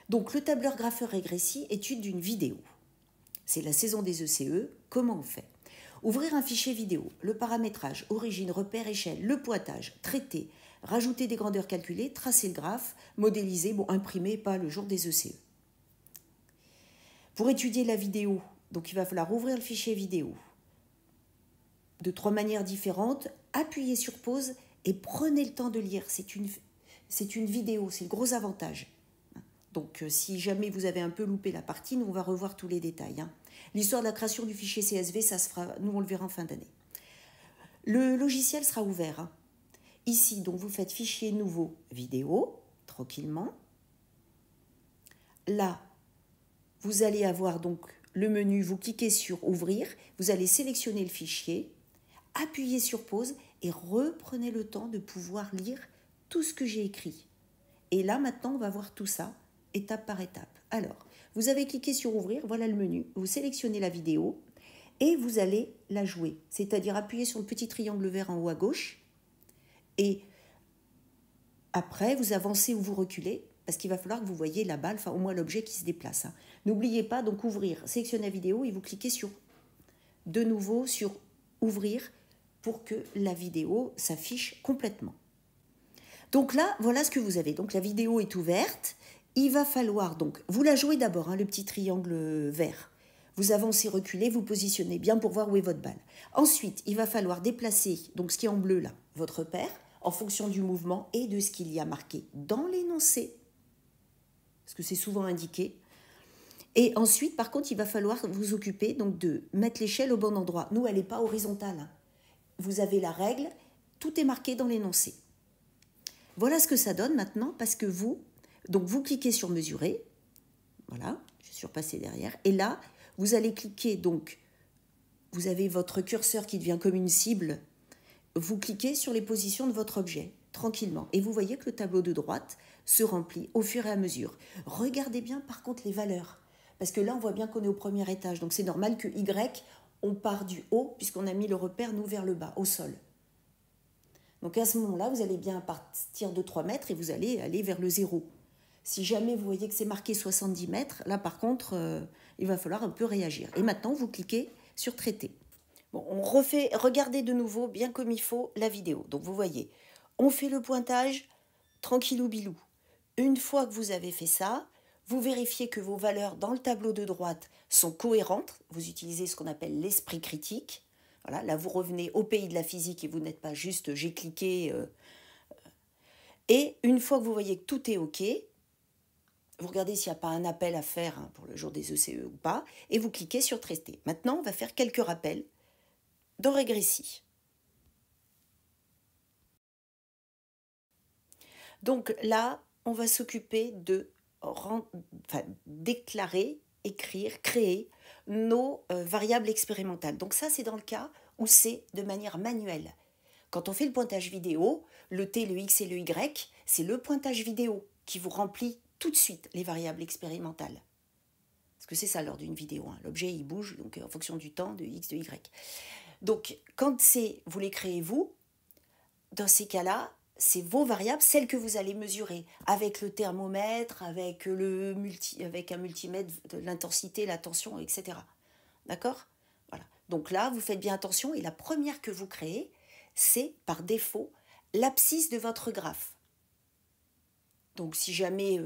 Donc le tableur grapheur régressif, étude d'une vidéo. C'est la saison des ECE. Comment on fait? Ouvrir un fichier vidéo, le paramétrage, origine, repère, échelle, le pointage, traiter, rajouter des grandeurs calculées, tracer le graphe, modéliser, bon, imprimer, pas le jour des ECE. Pour étudier la vidéo, donc il va falloir ouvrir le fichier vidéo de 3 manières différentes, appuyez sur pause et prenez le temps de lire. C'est une vidéo, c'est le gros avantage. Donc si jamais vous avez un peu loupé la partie, nous on va revoir tous les détails. L'histoire de la création du fichier CSV, ça se fera, nous on le verra en fin d'année. Le logiciel sera ouvert. Ici, donc vous faites fichier nouveau vidéo, tranquillement. Là, vous allez avoir donc le menu, vous cliquez sur ouvrir, vous allez sélectionner le fichier, appuyez sur pause et reprenez le temps de pouvoir lire tout ce que j'ai écrit. Et là, maintenant, on va voir tout ça, étape par étape. Alors, vous avez cliqué sur ouvrir, voilà le menu, vous sélectionnez la vidéo et vous allez la jouer. C'est-à-dire appuyer sur le petit triangle vert en haut à gauche et après, vous avancez ou vous reculez parce qu'il va falloir que vous voyez la balle, enfin au moins l'objet qui se déplace. N'oubliez pas donc ouvrir, sélectionnez la vidéo et vous cliquez de nouveau sur ouvrir pour que la vidéo s'affiche complètement. Donc là, voilà ce que vous avez. Donc la vidéo est ouverte. Il va falloir donc, vous la jouez d'abord, le petit triangle vert. Vous avancez, reculez, vous positionnez bien pour voir où est votre balle. Ensuite, il va falloir déplacer, donc ce qui est en bleu là, votre repère, en fonction du mouvement et de ce qu'il y a marqué dans l'énoncé, parce que c'est souvent indiqué. Et ensuite, par contre, il va falloir vous occuper donc de mettre l'échelle au bon endroit. Nous, elle n'est pas horizontale. Vous avez la règle, tout est marqué dans l'énoncé. Voilà ce que ça donne maintenant, parce que vous cliquez sur mesurer, voilà, je suis repassée derrière, et là, vous allez cliquer, donc, vous avez votre curseur qui devient comme une cible, vous cliquez sur les positions de votre objet, tranquillement, et vous voyez que le tableau de droite se remplit au fur et à mesure. Regardez bien, par contre, les valeurs, parce que là, on voit bien qu'on est au premier étage, donc c'est normal que Y, on part du haut, puisqu'on a mis le repère, nous, vers le bas, au sol. Donc à ce moment-là, vous allez bien partir de 3 mètres et vous allez aller vers le 0. Si jamais vous voyez que c'est marqué 70 mètres, là par contre, il va falloir un peu réagir. Et maintenant, vous cliquez sur traiter. Bon, on refait, regardez de nouveau, bien comme il faut, la vidéo. Donc vous voyez, on fait le pointage, tranquillou bilou. Une fois que vous avez fait ça, vous vérifiez que vos valeurs dans le tableau de droite sont cohérentes. Vous utilisez ce qu'on appelle l'esprit critique. Voilà, là, vous revenez au pays de la physique et vous n'êtes pas juste « j'ai cliqué ». Et une fois que vous voyez que tout est OK, vous regardez s'il n'y a pas un appel à faire pour le jour des ECE ou pas, et vous cliquez sur « traiter ». Maintenant, on va faire quelques rappels dans Régressi. Donc là, on va s'occuper de déclarer, écrire, créer nos variables expérimentales. Donc ça, c'est dans le cas où c'est de manière manuelle. Quand on fait le pointage vidéo, le T, le X et le Y, c'est le pointage vidéo qui vous remplit tout de suite les variables expérimentales. Parce que c'est ça lors d'une vidéo. L'objet, il bouge donc en fonction du temps, de X, de Y. Donc, quand vous les créez vous, dans ces cas-là, c'est vos variables, celles que vous allez mesurer, avec le thermomètre, avec un multimètre de l'intensité, la tension, etc. D'accord ? Voilà. Donc là, vous faites bien attention, et la première que vous créez, c'est par défaut l'abscisse de votre graphe. Donc si jamais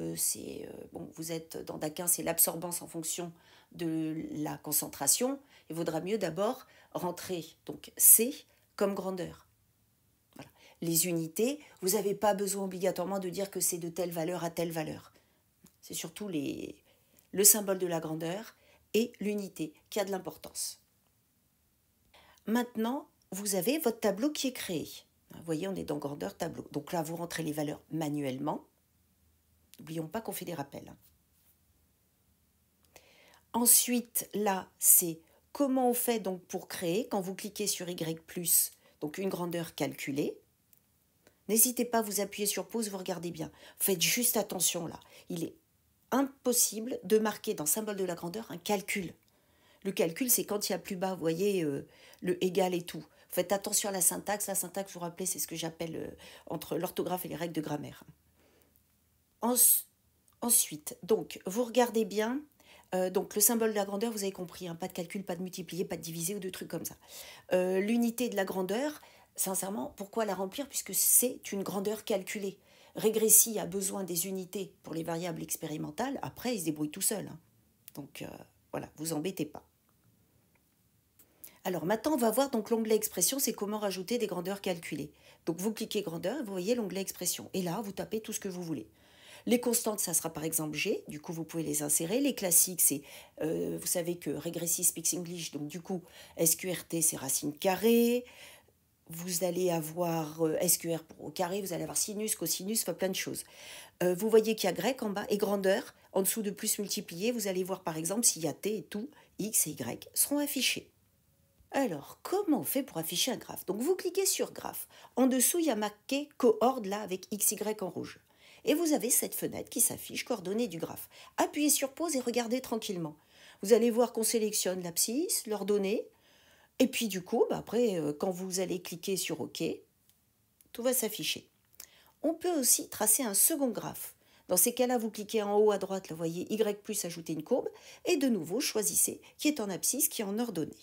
vous êtes dans Daquin, c'est l'absorbance en fonction de la concentration, il vaudra mieux d'abord rentrer donc C comme grandeur. Voilà. Les unités, vous n'avez pas besoin obligatoirement de dire que c'est de telle valeur à telle valeur. C'est surtout le symbole de la grandeur et l'unité qui a de l'importance. Maintenant, vous avez votre tableau qui est créé. Vous voyez, on est dans grandeur tableau. Donc là, vous rentrez les valeurs manuellement. N'oublions pas qu'on fait des rappels. Ensuite, là, c'est comment on fait donc pour créer. Quand vous cliquez sur Y+, donc une grandeur calculée, n'hésitez pas à vous appuyer sur pause, vous regardez bien. Faites juste attention là. Il est impossible de marquer dans symbole de la grandeur un calcul. Le calcul, c'est quand il y a plus bas, vous voyez, le égal et tout. Faites attention à la syntaxe. La syntaxe, vous vous rappelez, c'est ce que j'appelle entre l'orthographe et les règles de grammaire. Ensuite, donc, vous regardez bien. Donc, le symbole de la grandeur, vous avez compris, hein, pas de calcul, pas de multiplier, pas de diviser ou de trucs comme ça. L'unité de la grandeur, sincèrement, pourquoi la remplir puisque c'est une grandeur calculée. Régressi a besoin des unités pour les variables expérimentales. Après, il se débrouille tout seul, hein. Donc, voilà, vous embêtez pas. Alors maintenant, on va voir donc l'onglet expression, c'est comment rajouter des grandeurs calculées. Donc vous cliquez grandeur et vous voyez l'onglet expression. Et là, vous tapez tout ce que vous voulez. Les constantes, ça sera par exemple G, du coup vous pouvez les insérer. Les classiques, c'est, vous savez que Regressive Speaks English, donc du coup SQRT c'est racine carrée. Vous allez avoir SQR pour au carré, vous allez avoir sinus, cosinus, enfin plein de choses. Vous voyez qu'il y a grec en bas et grandeur. En dessous de plus multiplié, vous allez voir par exemple s'il y a T et tout, X et Y seront affichés. Alors, comment on fait pour afficher un graphe? Donc, vous cliquez sur graphe. En dessous, il y a marqué coord là avec XY en rouge. Et vous avez cette fenêtre qui s'affiche, coordonnées du graphe. Appuyez sur pause et regardez tranquillement. Vous allez voir qu'on sélectionne l'abscisse, l'ordonnée. Et puis, du coup, après, quand vous allez cliquer sur OK, tout va s'afficher. On peut aussi tracer un second graphe. Dans ces cas-là, vous cliquez en haut à droite, là, vous voyez Y plus ajouter une courbe. Et de nouveau, choisissez qui est en abscisse, qui est en ordonnée.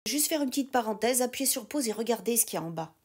Juste faire une petite parenthèse, appuyez sur pause et regardez ce qu'il y a en bas.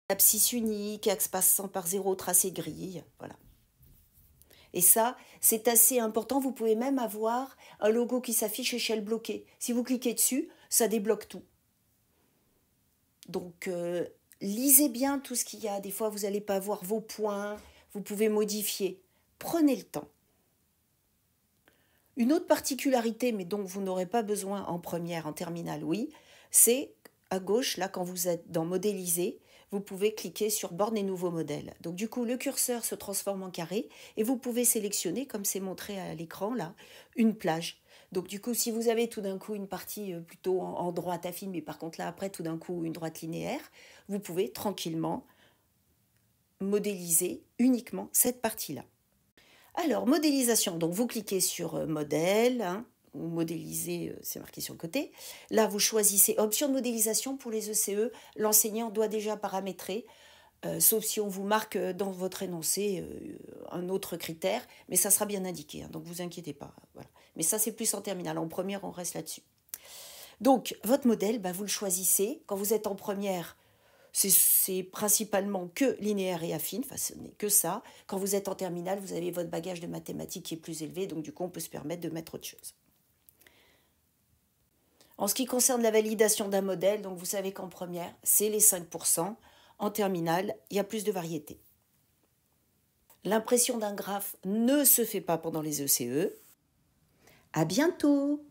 Abscisse unique, axe passant par 0, tracé grille, voilà. Et ça, c'est assez important. Vous pouvez même avoir un logo qui s'affiche échelle bloquée. Si vous cliquez dessus, ça débloque tout. Donc, lisez bien tout ce qu'il y a. Des fois, vous n'allez pas voir vos points. Vous pouvez modifier. Prenez le temps. Une autre particularité, mais dont vous n'aurez pas besoin en première, en terminale, oui, c'est à gauche, là, quand vous êtes dans modéliser, vous pouvez cliquer sur borne et nouveau modèle. Donc du coup, le curseur se transforme en carré et vous pouvez sélectionner, comme c'est montré à l'écran là, une plage. Donc du coup, si vous avez tout d'un coup une partie plutôt en droite affine, mais par contre là après tout d'un coup une droite linéaire, vous pouvez tranquillement modéliser uniquement cette partie-là. Alors, modélisation, donc vous cliquez sur modèle, hein, ou modéliser, c'est marqué sur le côté. Là, vous choisissez option de modélisation pour les ECE. L'enseignant doit déjà paramétrer, sauf si on vous marque dans votre énoncé un autre critère, mais ça sera bien indiqué, hein, donc vous inquiétez pas. Voilà. Mais ça, c'est plus en terminale. En première, on reste là-dessus. Donc, votre modèle, vous le choisissez. Quand vous êtes en première, c'est principalement que linéaire et affine, enfin ce n'est que ça. Quand vous êtes en terminale, vous avez votre bagage de mathématiques qui est plus élevé, donc du coup on peut se permettre de mettre autre chose. En ce qui concerne la validation d'un modèle, donc vous savez qu'en première, c'est les 5%. En terminale, il y a plus de variété. L'impression d'un graphe ne se fait pas pendant les ECE. À bientôt!